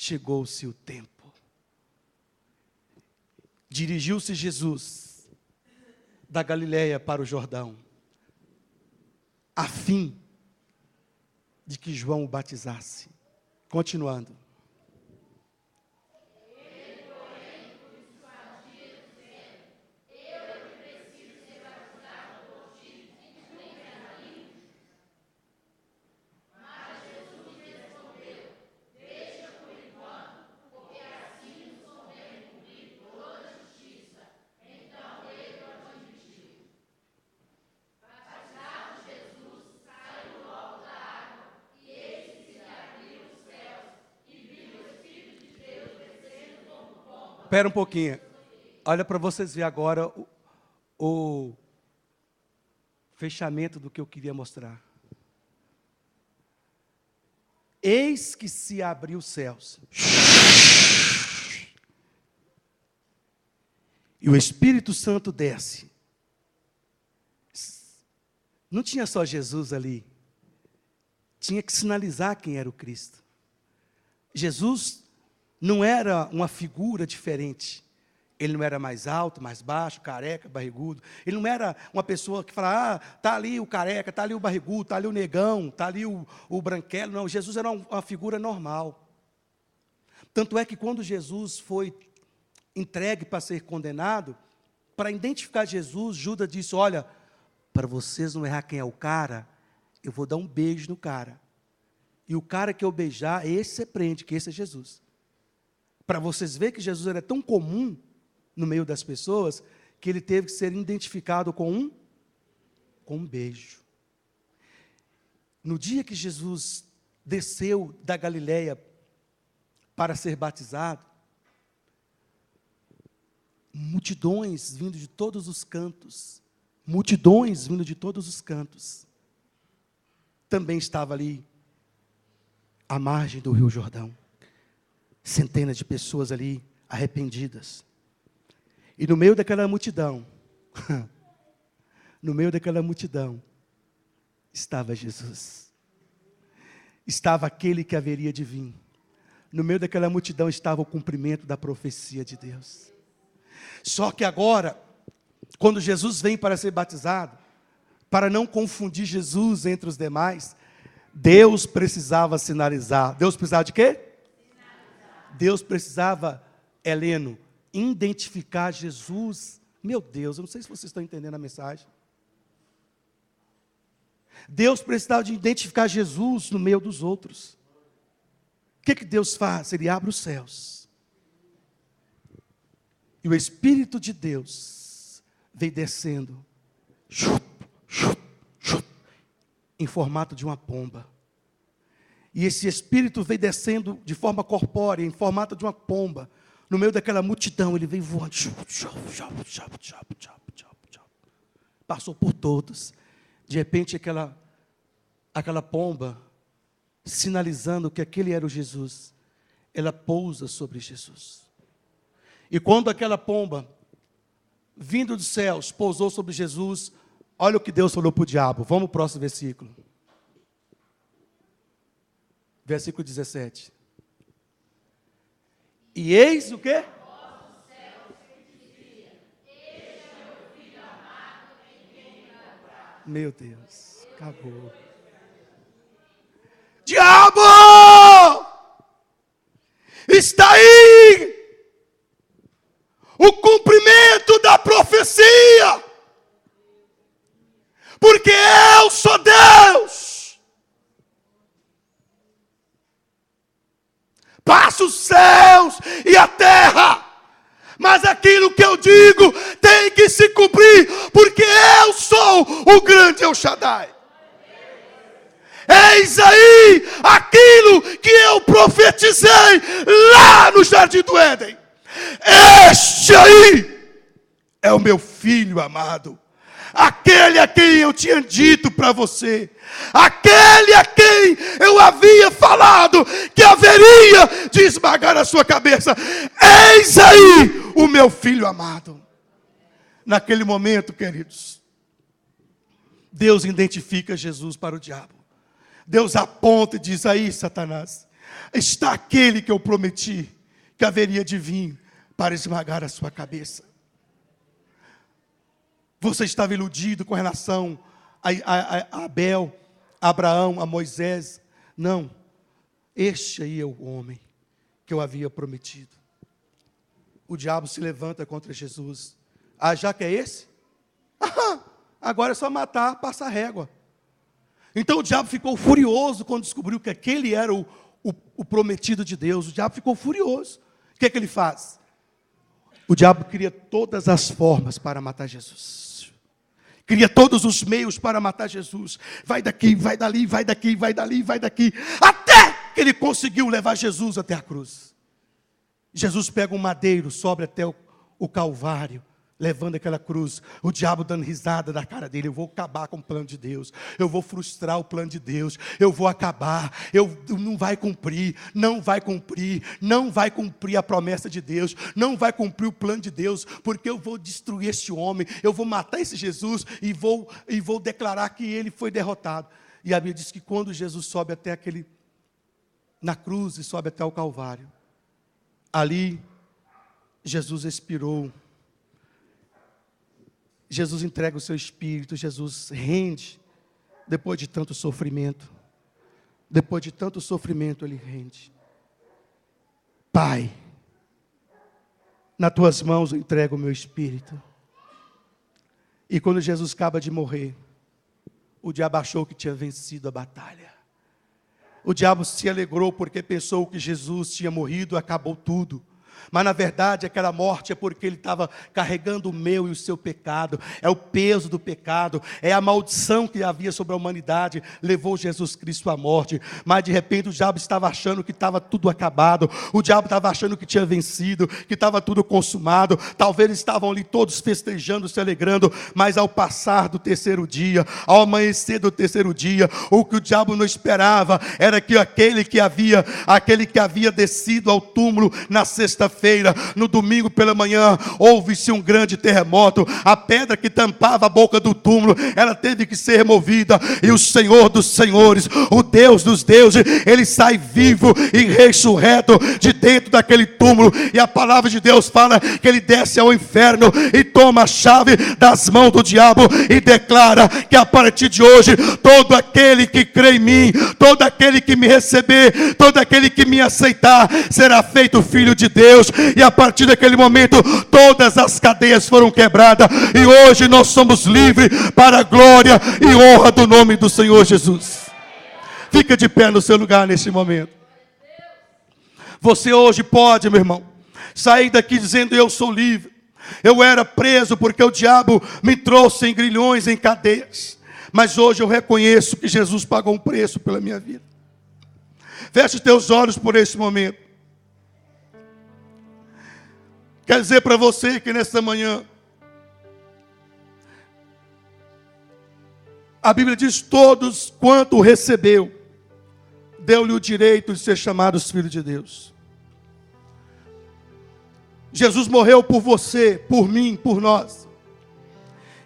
Chegou-se o tempo. Dirigiu-se Jesus da Galileia para o Jordão, a fim de que João o batizasse. Continuando. Espera um pouquinho. Olha para vocês verem agora o fechamento do que eu queria mostrar. Eis que se abriu os céus. E o Espírito Santo desce. Não tinha só Jesus ali. Tinha que sinalizar quem era o Cristo. Jesus não era uma figura diferente. Ele não era mais alto, mais baixo, careca, barrigudo. Ele não era uma pessoa que fala, está ali o careca, está ali o barrigudo, está ali o negão, está ali o branquelo. Não, Jesus era uma figura normal. Tanto é que quando Jesus foi entregue para ser condenado, para identificar Jesus, Judas disse, olha, para vocês não errar quem é o cara, eu vou dar um beijo no cara. E o cara que eu beijar, esse você prende, que esse é Jesus. Para vocês verem que Jesus era tão comum no meio das pessoas, que ele teve que ser identificado com um beijo. No dia que Jesus desceu da Galileia para ser batizado, multidões vindo de todos os cantos, também estava ali, à margem do Rio Jordão. Centenas de pessoas ali, arrependidas. E no meio daquela multidão, estava Jesus. Estava aquele que haveria de vir. No meio daquela multidão estava o cumprimento da profecia de Deus. Só que agora, quando Jesus vem para ser batizado, para não confundir Jesus entre os demais, Deus precisava sinalizar. Deus precisava de quê? Deus precisava, Heleno, identificar Jesus. Meu Deus, eu não sei se vocês estão entendendo a mensagem. Deus precisava de identificar Jesus no meio dos outros. O que Deus faz? Ele abre os céus. E o Espírito de Deus vem descendo, em formato de uma pomba. E esse Espírito veio descendo de forma corpórea, em formato de uma pomba. No meio daquela multidão, ele veio voando. Passou por todos. De repente, aquela pomba, sinalizando que aquele era o Jesus, ela pousa sobre Jesus. E quando aquela pomba, vindo dos céus, pousou sobre Jesus, olha o que Deus falou para o diabo. Vamos para o próximo versículo. Versículo 17. E eis o quê? Meu Deus, acabou. Diabo! Está aí o cumprimento da profecia. Porque eu sou Deus. Passo os céus e a terra. Mas aquilo que eu digo tem que se cumprir, porque eu sou o grande El Shaddai. Eis aí aquilo que eu profetizei lá no Jardim do Éden. Este aí é o meu filho amado. Aquele a quem eu tinha dito para você. Aquele a quem eu havia falado que haveria de esmagar a sua cabeça. Eis aí o meu filho amado. Naquele momento, queridos, Deus identifica Jesus para o diabo. Deus aponta e diz: aí, Satanás, está aquele que eu prometi que haveria de vir para esmagar a sua cabeça. Você estava iludido com relação a Abel, a Abraão, a Moisés. Não, este aí é o homem que eu havia prometido. O diabo se levanta contra Jesus. Ah, já que é esse? Agora é só matar, passa a régua. Então o diabo ficou furioso quando descobriu que aquele era o prometido de Deus. O diabo ficou furioso. O que é que ele faz? O diabo cria todas as formas para matar Jesus. Cria todos os meios para matar Jesus. Vai daqui, vai dali, vai daqui, vai dali, vai daqui. Até que ele conseguiu levar Jesus até a cruz. Jesus pega um madeiro, sobe até o Calvário, levando aquela cruz. O diabo dando risada da cara dele. Eu vou acabar com o plano de Deus. Eu vou frustrar o plano de Deus. Eu vou acabar. Não vai cumprir. Não vai cumprir. Não vai cumprir a promessa de Deus. Não vai cumprir o plano de Deus. Porque eu vou destruir este homem. Eu vou matar esse Jesus. E vou declarar que ele foi derrotado. E a Bíblia diz que quando Jesus sobe até na cruz e sobe até o Calvário, ali Jesus expirou. Jesus entrega o seu espírito, Jesus rende, depois de tanto sofrimento. Depois de tanto sofrimento, ele rende. Pai, nas tuas mãos eu entrego o meu espírito. E quando Jesus acaba de morrer, o diabo achou que tinha vencido a batalha. O diabo se alegrou porque pensou que Jesus tinha morrido, acabou tudo. Mas na verdade aquela morte é porque ele estava carregando o meu e o seu pecado. É o peso do pecado, é a maldição que havia sobre a humanidade, levou Jesus Cristo à morte. Mas de repente o diabo estava achando que estava tudo acabado. O diabo estava achando que tinha vencido, que estava tudo consumado. Talvez estavam ali todos festejando, se alegrando. Mas ao passar do terceiro dia, ao amanhecer do terceiro dia, o que o diabo não esperava era que aquele que havia descido ao túmulo na sexta-feira, no domingo pela manhã, houve-se um grande terremoto. A pedra que tampava a boca do túmulo, ela teve que ser removida. E o Senhor dos senhores, o Deus dos deuses, ele sai vivo e ressurreto de dentro daquele túmulo. E a palavra de Deus fala que ele desce ao inferno e toma a chave das mãos do diabo e declara que a partir de hoje, todo aquele que crê em mim, todo aquele que me receber, todo aquele que me aceitar, será feito filho de Deus. E a partir daquele momento, todas as cadeias foram quebradas. E hoje nós somos livres para a glória e honra do nome do Senhor Jesus. Fica de pé no seu lugar nesse momento. Você hoje pode, meu irmão, sair daqui dizendo: eu sou livre. Eu era preso porque o diabo me trouxe em grilhões, em cadeias. Mas hoje eu reconheço que Jesus pagou um preço pela minha vida. Feche os teus olhos por esse momento. Quer dizer para você que nesta manhã A Bíblia diz: todos quanto o recebeu, deu-lhe o direito de ser chamados filhos de Deus. Jesus morreu por você, por mim, por nós.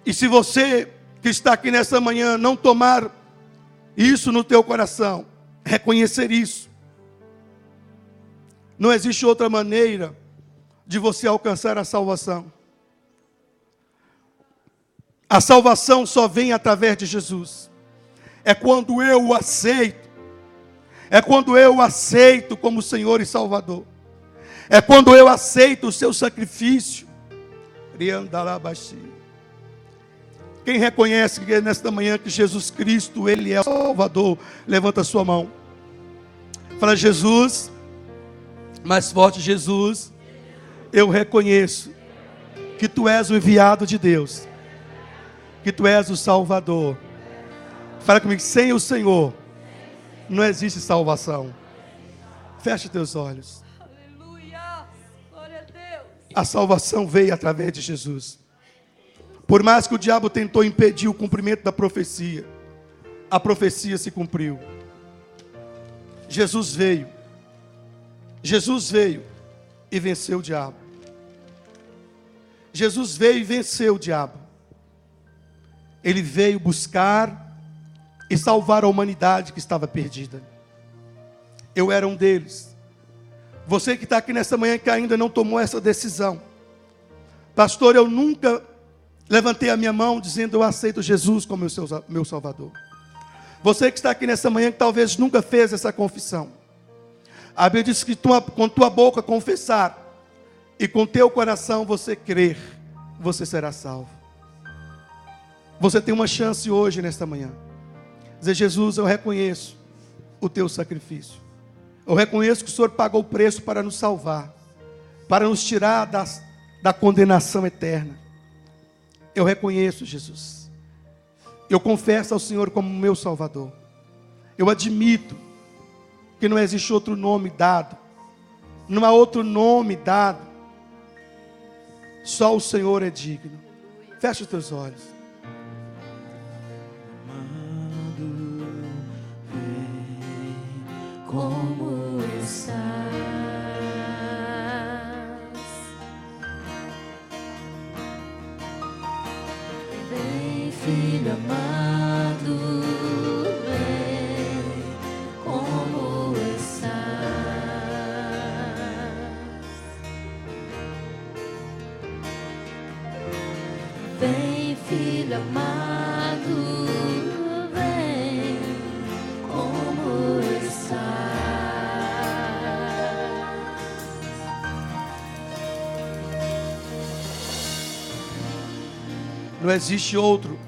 E se você que está aqui nessa manhã não tomar isso no teu coração, reconhecer isso, não existe outra maneira de você alcançar a salvação. A salvação só vem através de Jesus. É quando eu o aceito. É quando eu o aceito como Senhor e Salvador. É quando eu aceito o seu sacrifício. Quem reconhece que nesta manhã que Jesus Cristo, Ele é o Salvador, levanta a sua mão. Fala: Jesus, mais forte: Jesus, eu reconheço que Tu és o enviado de Deus, que Tu és o Salvador. Fala comigo: sem o Senhor não existe salvação. Feche teus olhos. Aleluia, glória a Deus. A salvação veio através de Jesus. Por mais que o diabo tentou impedir o cumprimento da profecia, a profecia se cumpriu. Jesus veio e venceu o diabo. Jesus veio e venceu o diabo. Ele veio buscar e salvar a humanidade que estava perdida. Eu era um deles. Você que está aqui nessa manhã que ainda não tomou essa decisão. Pastor, eu nunca levantei a minha mão dizendo: eu aceito Jesus como meu Salvador. Você que está aqui nessa manhã que talvez nunca fez essa confissão. A Bíblia diz que com tua boca confessar e com teu coração você crer, você será salvo. Você tem uma chance hoje, nesta manhã. Dizer: Jesus, eu reconheço o teu sacrifício. Eu reconheço que o Senhor pagou o preço para nos salvar, para nos tirar da condenação eterna. Eu reconheço, Jesus. Eu confesso ao Senhor como meu Salvador. Eu admito que não existe outro nome dado. Não há outro nome dado. Só o Senhor é digno. Fecha os teus olhos. Como estás? Vem, filho amado, vem, como estás? Vem, filho amado, vem, como estás? Não existe outro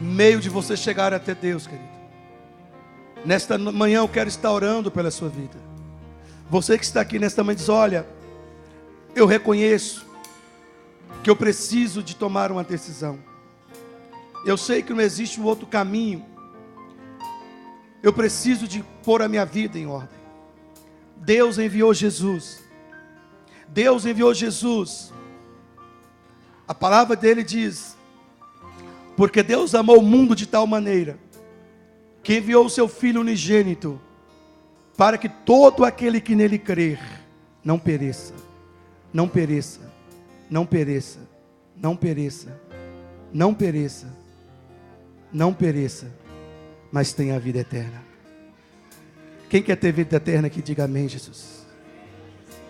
meio de você chegar até Deus, querido. Nesta manhã eu quero estar orando pela sua vida. Você que está aqui nesta manhã diz: olha, eu reconheço que eu preciso de tomar uma decisão. Eu sei que não existe um outro caminho. Eu preciso de pôr a minha vida em ordem. Deus enviou Jesus. Deus enviou Jesus. A palavra dele diz: porque Deus amou o mundo de tal maneira, que enviou o seu Filho unigênito, para que todo aquele que nele crer, não pereça, não pereça, não pereça, não pereça, não pereça, não pereça, mas tenha a vida eterna. Quem quer ter vida eterna que diga amém, Jesus.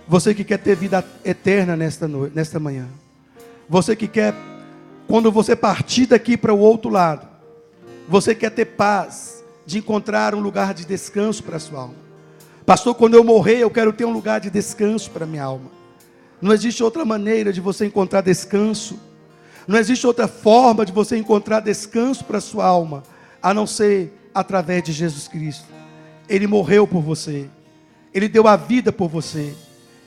Você que quer ter vida eterna nesta manhã. Você que quer, quando você partir daqui para o outro lado, você quer ter paz, de encontrar um lugar de descanso para a sua alma. Pastor, quando eu morrer, eu quero ter um lugar de descanso para a minha alma. Não existe outra maneira de você encontrar descanso. Não existe outra forma de você encontrar descanso para a sua alma, a não ser através de Jesus Cristo. Ele morreu por você. Ele deu a vida por você.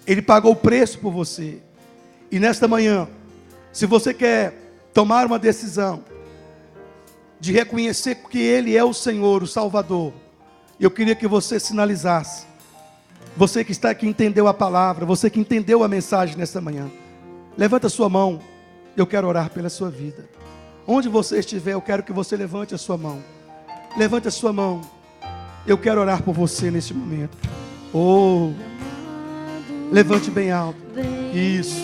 Ele pagou o preço por você. E nesta manhã, se você quer tomar uma decisão de reconhecer que Ele é o Senhor, o Salvador, eu queria que você sinalizasse. Você que está aqui entendeu a palavra, você que entendeu a mensagem nesta manhã, levanta a sua mão, eu quero orar pela sua vida. Onde você estiver, eu quero que você levante a sua mão. Levante a sua mão. Eu quero orar por você neste momento. Oh, levante bem alto. Isso.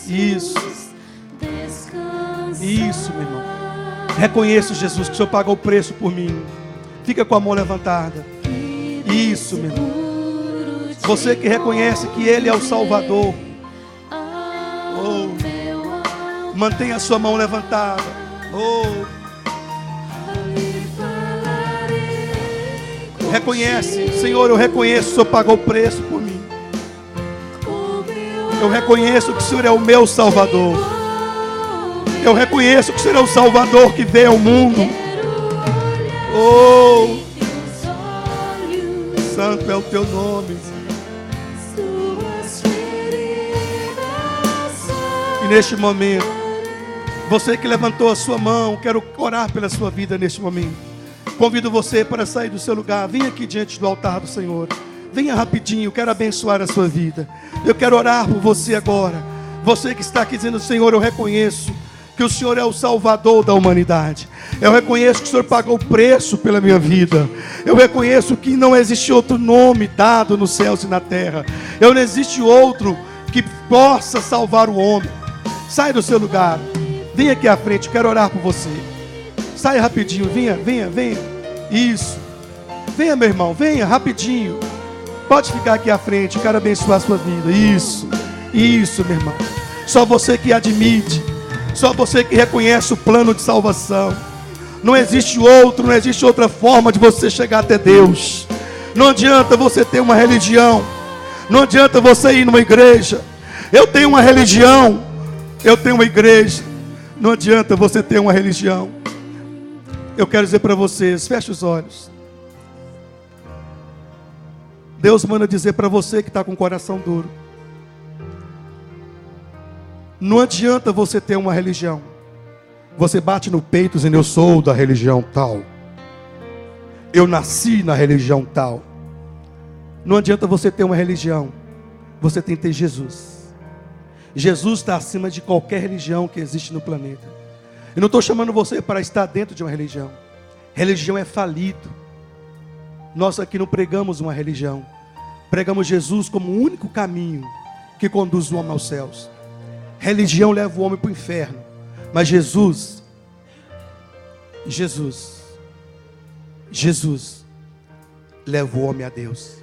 Isso. Isso, meu irmão. Reconheço, Jesus, que o Senhor pagou o preço por mim. Fica com a mão levantada. Isso, meu irmão. Você que reconhece que Ele é o Salvador. Oh, mantenha a sua mão levantada. Oh, reconhece, Senhor, eu reconheço que o Senhor pagou o preço por mim. Eu reconheço que o Senhor é o meu Salvador. Eu reconheço que o Senhor é o Salvador que veio ao mundo. Oh, santo é o teu nome. E neste momento, você que levantou a sua mão, quero orar pela sua vida neste momento. Convido você para sair do seu lugar. Venha aqui diante do altar do Senhor. Venha rapidinho, quero abençoar a sua vida. Eu quero orar por você agora. Você que está aqui dizendo: Senhor, eu reconheço que o Senhor é o Salvador da humanidade. Eu reconheço que o Senhor pagou o preço pela minha vida. Eu reconheço que não existe outro nome dado nos céus e na terra. Não existe outro que possa salvar o homem. Sai do seu lugar. Venha aqui à frente, eu quero orar por você. Saia rapidinho, venha. Isso. Venha, meu irmão, venha rapidinho. Pode ficar aqui à frente, eu quero abençoar a sua vida. Isso, meu irmão. Só você que admite, só você que reconhece o plano de salvação. Não existe outro, não existe outra forma de você chegar até Deus. Não adianta você ter uma religião, não adianta você ir numa igreja. Eu tenho uma religião, eu tenho uma igreja. Não adianta você ter uma religião. Eu quero dizer para vocês, feche os olhos. Deus manda dizer para você que está com o coração duro: não adianta você ter uma religião. Você bate no peito dizendo: eu sou da religião tal, eu nasci na religião tal. Não adianta você ter uma religião. Você tem que ter Jesus. Jesus está acima de qualquer religião que existe no planeta. Eu não estou chamando você para estar dentro de uma religião. Religião é falido. Nós aqui não pregamos uma religião. Pregamos Jesus como o único caminho que conduz o homem aos céus. Religião leva o homem para o inferno. Mas Jesus leva o homem a Deus.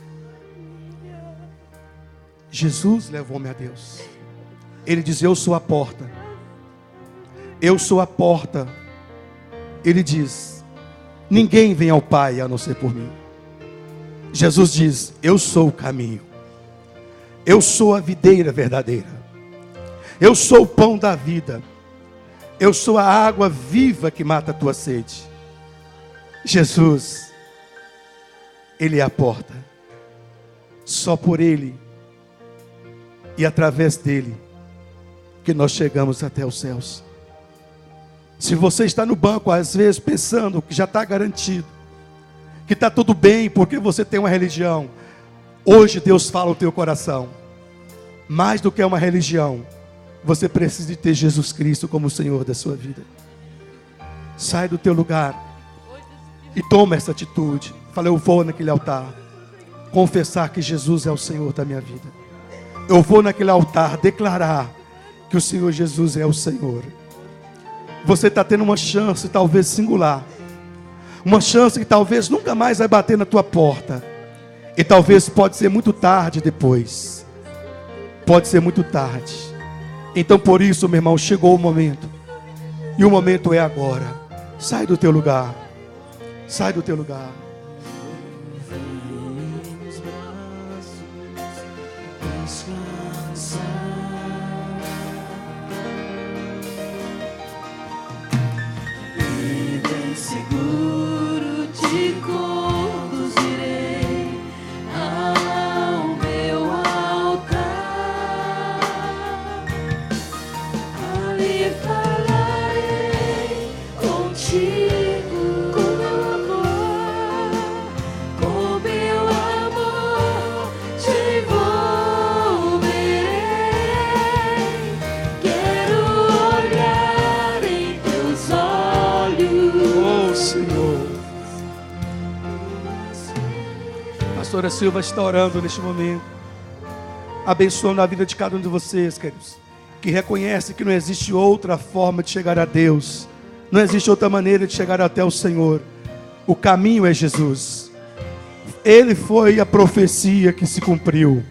Jesus leva o homem a Deus. Ele diz: eu sou a porta. Eu sou a porta. Ele diz: ninguém vem ao Pai a não ser por mim. Jesus diz: eu sou o caminho. Eu sou a videira verdadeira. Eu sou o pão da vida. Eu sou a água viva que mata a tua sede. Jesus, Ele é a porta. Só por Ele e através dEle que nós chegamos até os céus. Se você está no banco, às vezes, pensando que já está garantido, que está tudo bem porque você tem uma religião, hoje Deus fala no teu coração: mais do que uma religião, você precisa de ter Jesus Cristo como o Senhor da sua vida. Sai do teu lugar e toma essa atitude. Fala: eu vou naquele altar confessar que Jesus é o Senhor da minha vida. Eu vou naquele altar declarar que o Senhor Jesus é o Senhor. Você está tendo uma chance talvez singular, uma chance que talvez nunca mais vai bater na tua porta. E talvez pode ser muito tarde depois. Pode ser muito tarde. Então por isso, meu irmão, chegou o momento. E o momento é agora. Sai do teu lugar. Sai do teu lugar. Seguro te conduzirei ao meu altar, ali falarei contigo, com meu amor pastora Silva está orando neste momento, abençoando a vida de cada um de vocês, queridos, que reconhece que não existe outra forma de chegar a Deus, não existe outra maneira de chegar até o Senhor. O caminho é Jesus. Ele foi a profecia que se cumpriu.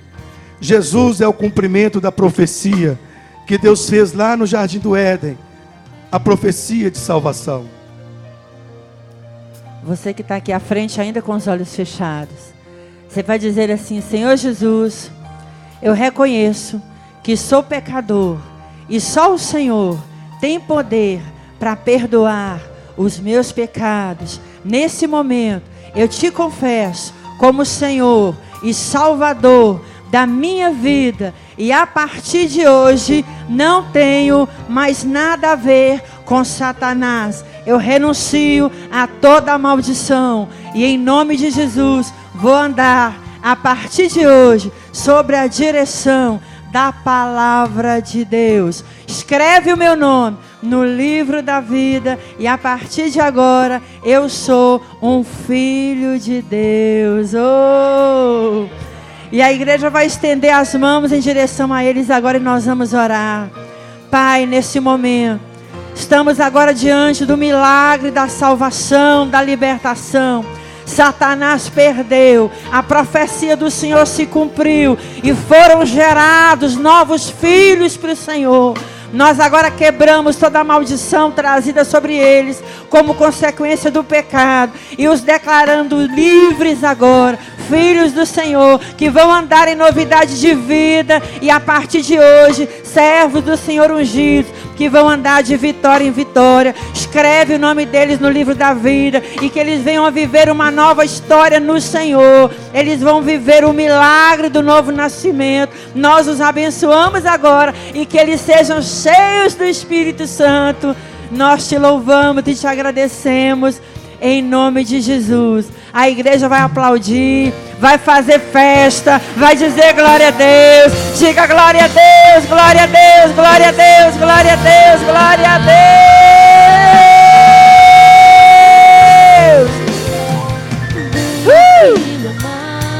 Jesus é o cumprimento da profecia que Deus fez lá no Jardim do Éden, a profecia de salvação. Você que está aqui à frente ainda com os olhos fechados, você vai dizer assim: Senhor Jesus, eu reconheço que sou pecador e só o Senhor tem poder para perdoar os meus pecados. Nesse momento eu te confesso como Senhor e Salvador da minha vida, e a partir de hoje não tenho mais nada a ver com Satanás. Eu renuncio a toda maldição e em nome de Jesus vou andar a partir de hoje sobre a direção da palavra de Deus. Escreve o meu nome no livro da vida e a partir de agora eu sou um filho de Deus. Oh! E a igreja vai estender as mãos em direção a eles agora e nós vamos orar. Pai, nesse momento, estamos agora diante do milagre da salvação, da libertação. Satanás perdeu, a profecia do Senhor se cumpriu e foram gerados novos filhos para o Senhor. Nós agora quebramos toda a maldição trazida sobre eles como consequência do pecado e os declarando livres agora, filhos do Senhor, que vão andar em novidade de vida e a partir de hoje, servos do Senhor ungidos, que vão andar de vitória em vitória. Escreve o nome deles no livro da vida e que eles venham a viver uma nova história no Senhor. Eles vão viver o milagre do novo nascimento. Nós os abençoamos agora e que eles sejam cheios do Espírito Santo. Nós te louvamos e te agradecemos em nome de Jesus. A igreja vai aplaudir, vai fazer festa, vai dizer glória a Deus. Diga glória a Deus, glória a Deus, glória a Deus, glória a Deus, glória a Deus.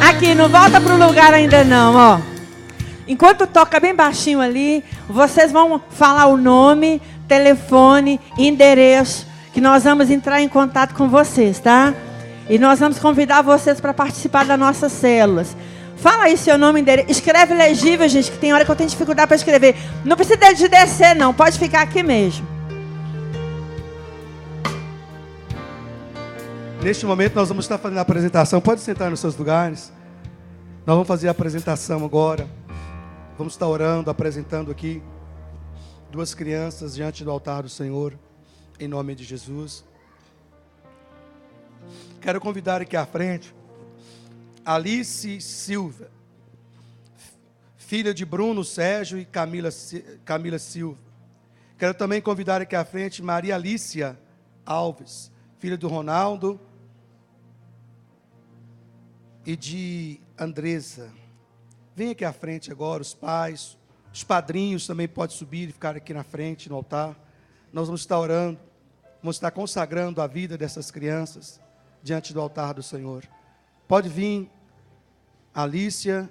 Aqui, não volta pro lugar ainda não, ó. Enquanto toca bem baixinho ali, vocês vão falar o nome, telefone, endereço, que nós vamos entrar em contato com vocês, tá? E nós vamos convidar vocês para participar das nossas células. Fala aí seu nome, endereço. Escreve legível, gente, que tem hora que eu tenho dificuldade para escrever. Não precisa de descer, não. Pode ficar aqui mesmo. Neste momento nós vamos estar fazendo a apresentação. Pode sentar nos seus lugares. Nós vamos fazer a apresentação agora. Vamos estar orando, apresentando aqui duas crianças diante do altar do Senhor, em nome de Jesus. Quero convidar aqui à frente Alice Silva, filha de Bruno Sérgio e Camila Silva. Quero também convidar aqui à frente Maria Alícia Alves, filha do Ronaldo e de Andresa. Vem aqui à frente agora, os pais, os padrinhos também podem subir e ficar aqui na frente, no altar. Nós vamos estar orando, vamos estar consagrando a vida dessas crianças diante do altar do Senhor. Pode vir Alícia